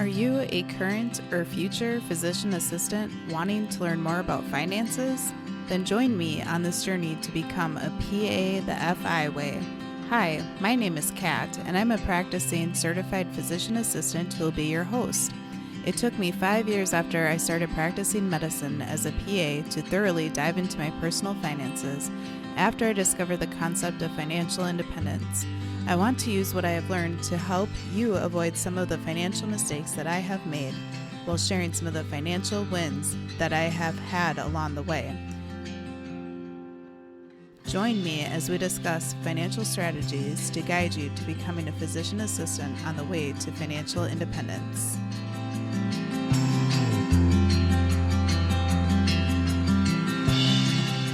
Are you a current or future physician assistant wanting to learn more about finances? Then join me on this journey to become a PA the FI way. Hi, my name is Kat, and I'm a practicing certified physician assistant who will be your host. It took me 5 years after I started practicing medicine as a PA to thoroughly dive into my personal finances after I discovered the concept of financial independence. I want to use what I have learned to help you avoid some of the financial mistakes that I have made while sharing some of the financial wins that I have had along the way. Join me as we discuss financial strategies to guide you to becoming a physician assistant on the way to financial independence.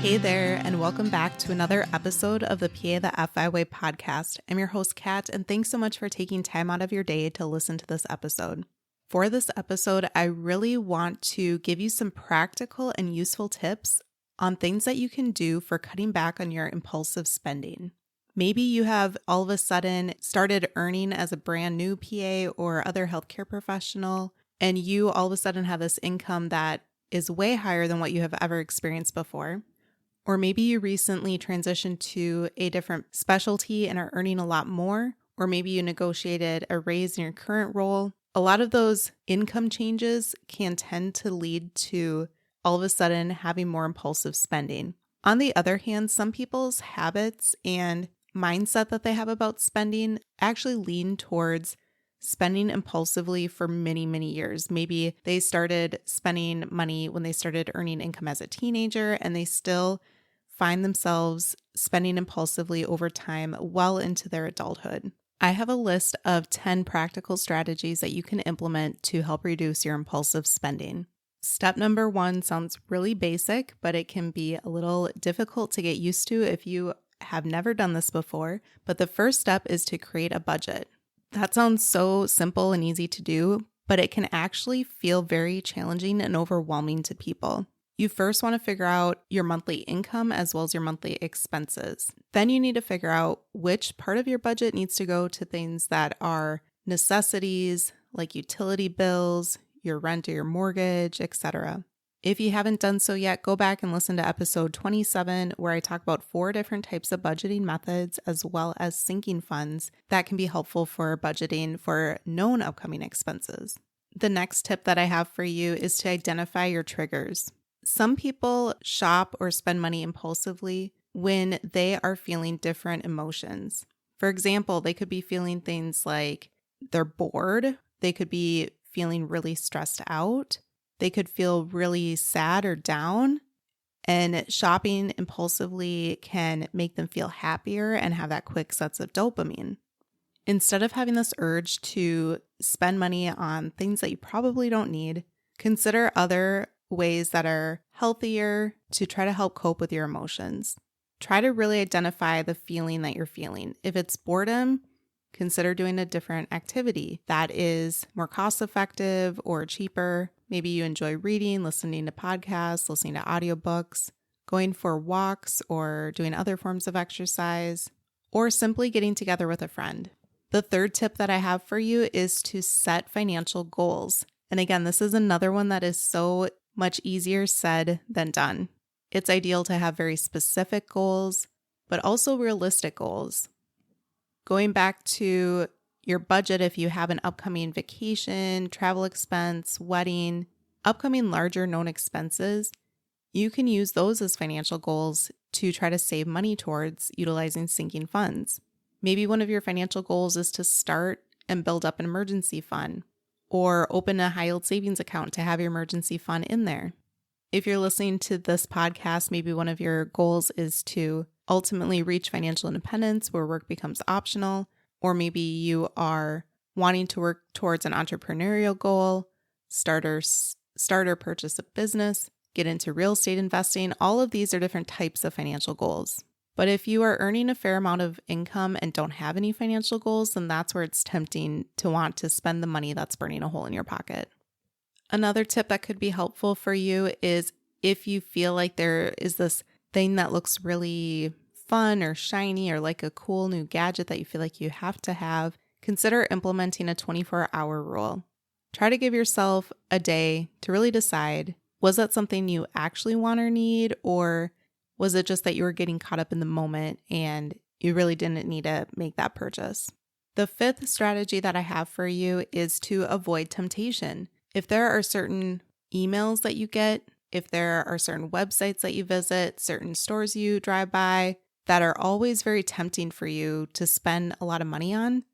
Hey there, and welcome back to another episode of the PA the FI Way podcast. I'm your host, Kat, and thanks so much for taking time out of your day to listen to this episode. For this episode, I really want to give you some practical and useful tips on things that you can do for cutting back on your impulsive spending. Maybe you have all of a sudden started earning as a brand new PA or other healthcare professional, and you all of a sudden have this income that is way higher than what you have ever experienced before. Or maybe you recently transitioned to a different specialty and are earning a lot more, or maybe you negotiated a raise in your current role. A lot of those income changes can tend to lead to all of a sudden having more impulsive spending. On the other hand, some people's habits and mindset that they have about spending actually lean towards spending impulsively for many, many years. Maybe they started spending money when they started earning income as a teenager, and they still find themselves spending impulsively over time well into their adulthood. I have a list of 10 practical strategies that you can implement to help reduce your impulsive spending. Step number 1 sounds really basic, but it can be a little difficult to get used to if you have never done this before. But the first step is to create a budget. That sounds so simple and easy to do, but it can actually feel very challenging and overwhelming to people. You first want to figure out your monthly income as well as your monthly expenses. Then you need to figure out which part of your budget needs to go to things that are necessities like utility bills, your rent or your mortgage, etc. If you haven't done so yet, go back and listen to episode 27 where I talk about 4 different types of budgeting methods as well as sinking funds that can be helpful for budgeting for known upcoming expenses. The next tip that I have for you is to identify your triggers. Some people shop or spend money impulsively when they are feeling different emotions. For example, they could be feeling things like they're bored. They could be feeling really stressed out. They could feel really sad or down. And shopping impulsively can make them feel happier and have that quick sense of dopamine. Instead of having this urge to spend money on things that you probably don't need, consider other ways that are healthier to try to help cope with your emotions. Try to really identify the feeling that you're feeling. If it's boredom, consider doing a different activity that is more cost effective or cheaper. Maybe you enjoy reading, listening to podcasts, listening to audiobooks, going for walks or doing other forms of exercise, or simply getting together with a friend. The third tip that I have for you is to set financial goals. And again, this is another one that is so much easier said than done. It's ideal to have very specific goals, but also realistic goals. Going back to your budget, if you have an upcoming vacation, travel expense, wedding, upcoming larger known expenses, you can use those as financial goals to try to save money towards utilizing sinking funds. Maybe one of your financial goals is to start and build up an emergency fund, or open a high-yield savings account to have your emergency fund in there. If you're listening to this podcast, maybe one of your goals is to ultimately reach financial independence where work becomes optional, or maybe you are wanting to work towards an entrepreneurial goal, start or purchase a business, get into real estate investing. All of these are different types of financial goals. But if you are earning a fair amount of income and don't have any financial goals, then that's where it's tempting to want to spend the money that's burning a hole in your pocket. Another tip that could be helpful for you is if you feel like there is this thing that looks really fun or shiny or like a cool new gadget that you feel like you have to have, consider implementing a 24-hour rule. try to give yourself a day to really decide, was that something you actually want or need, or was it just that you were getting caught up in the moment and you really didn't need to make that purchase? The fifth strategy that I have for you is to avoid temptation. If there are certain emails that you get, if there are certain websites that you visit, certain stores you drive by that are always very tempting for you to spend a lot of money on,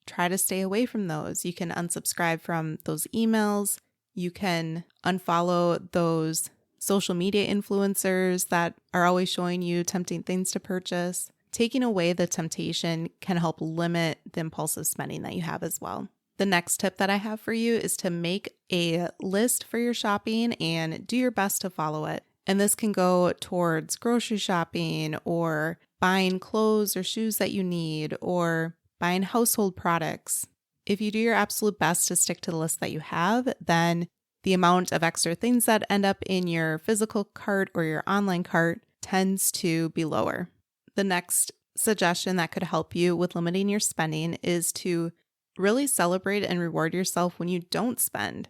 try to stay away from those. You can unsubscribe from those emails. You can unfollow those social media influencers that are always showing you tempting things to purchase. Taking away the temptation can help limit the impulsive spending that you have as well. The next tip that I have for you is to make a list for your shopping and do your best to follow it. And this can go towards grocery shopping or buying clothes or shoes that you need or buying household products. If you do your absolute best to stick to the list that you have, then the amount of extra things that end up in your physical cart or your online cart tends to be lower. The next suggestion that could help you with limiting your spending is to really celebrate and reward yourself when you don't spend.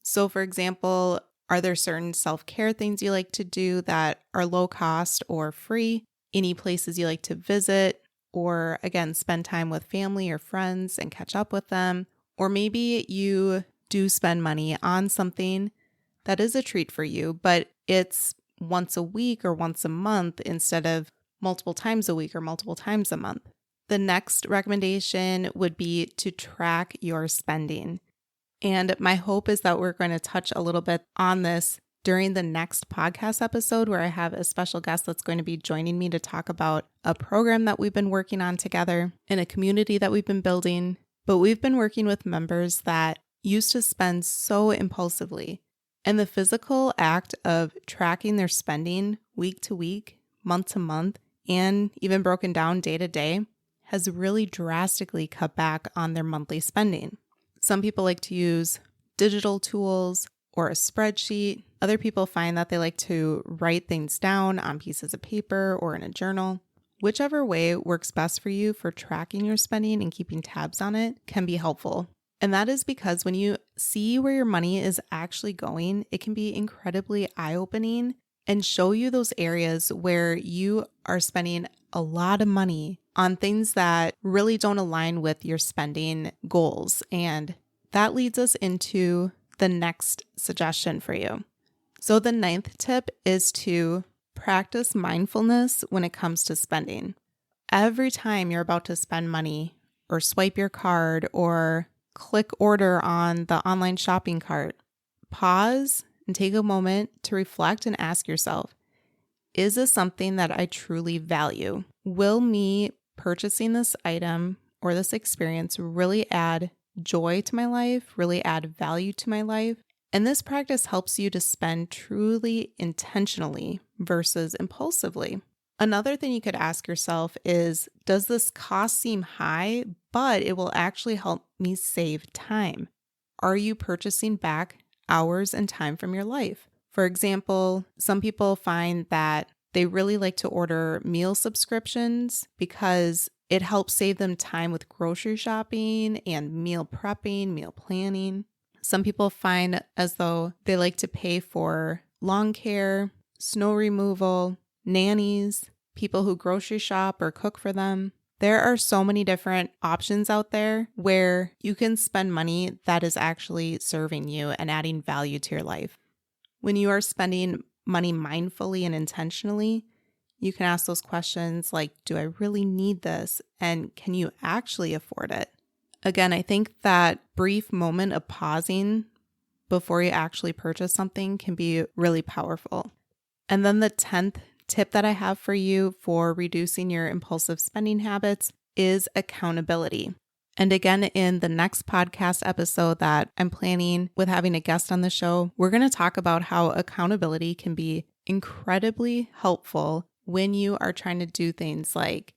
So, for example, are there certain self-care things you like to do that are low cost or free? Any places you like to visit? Or again, spend time with family or friends and catch up with them? Or maybe you do spend money on something that is a treat for you, but it's once a week or once a month instead of multiple times a week or multiple times a month. The next recommendation would be to track your spending. And my hope is that we're going to touch a little bit on this during the next podcast episode, where I have a special guest that's going to be joining me to talk about a program that we've been working on together in a community that we've been building. But we've been working with members that used to spend so impulsively. And the physical act of tracking their spending week to week, month to month, and even broken down day to day has really drastically cut back on their monthly spending. Some people like to use digital tools or a spreadsheet. Other people find that they like to write things down on pieces of paper or in a journal. Whichever way works best for you for tracking your spending and keeping tabs on it can be helpful. And that is because when you see where your money is actually going, it can be incredibly eye-opening and show you those areas where you are spending a lot of money on things that really don't align with your spending goals. And that leads us into the next suggestion for you. So the ninth tip is to practice mindfulness when it comes to spending. Every time you're about to spend money or swipe your card or click order on the online shopping cart, pause and take a moment to reflect and ask yourself, is this something that I truly value? Will me purchasing this item or this experience really add joy to my life, really add value to my life? And this practice helps you to spend truly intentionally versus impulsively. Another thing you could ask yourself is, does this cost seem high, but it will actually help me save time? Are you purchasing back hours and time from your life? For example, some people find that they really like to order meal subscriptions because it helps save them time with grocery shopping and meal prepping, meal planning. Some people find as though they like to pay for lawn care, snow removal, nannies, people who grocery shop or cook for them. There are so many different options out there where you can spend money that is actually serving you and adding value to your life. When you are spending money mindfully and intentionally, you can ask those questions like, do I really need this? And can you actually afford it? Again, I think that brief moment of pausing before you actually purchase something can be really powerful. And then the 10th tip that I have for you for reducing your impulsive spending habits is accountability. And again, in the next podcast episode that I'm planning with having a guest on the show, we're going to talk about how accountability can be incredibly helpful when you are trying to do things like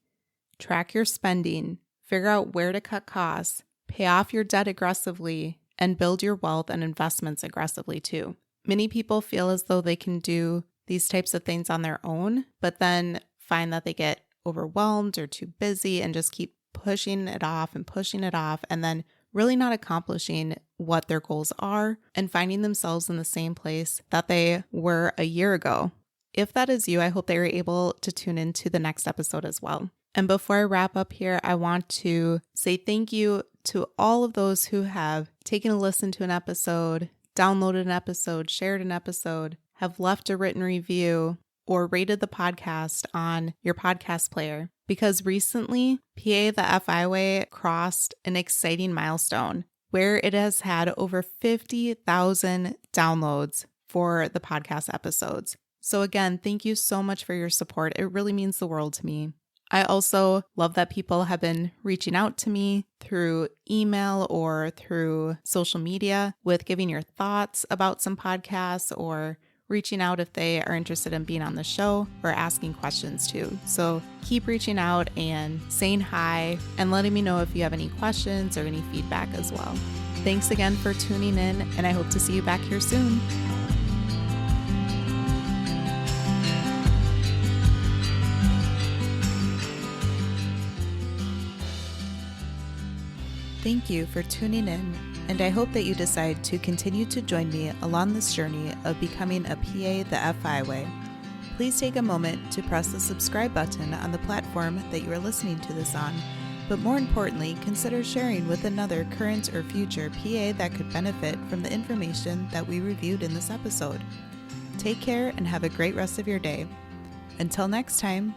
track your spending, figure out where to cut costs, pay off your debt aggressively, and build your wealth and investments aggressively too. Many people feel as though they can do these types of things on their own, but then find that they get overwhelmed or too busy and just keep pushing it off, and then really not accomplishing what their goals are and finding themselves in the same place that they were a year ago. If that is you, I hope that you're able to tune into the next episode as well. And before I wrap up here, I want to say thank you to all of those who have taken a listen to an episode, downloaded an episode, shared an episode, have left a written review, or rated the podcast on your podcast player. Because recently, PA the FI Way crossed an exciting milestone where it has had over 50,000 downloads for the podcast episodes. So again, thank you so much for your support. It really means the world to me. I also love that people have been reaching out to me through email or through social media with giving your thoughts about some podcasts or reaching out if they are interested in being on the show or asking questions too. So keep reaching out and saying hi and letting me know if you have any questions or any feedback as well. Thanks again for tuning in, and I hope to see you back here soon. Thank you for tuning in, and I hope that you decide to continue to join me along this journey of becoming a PA the FI Way. Please take a moment to press the subscribe button on the platform that you are listening to this on, but more importantly, consider sharing with another current or future PA that could benefit from the information that we reviewed in this episode. Take care and have a great rest of your day. Until next time.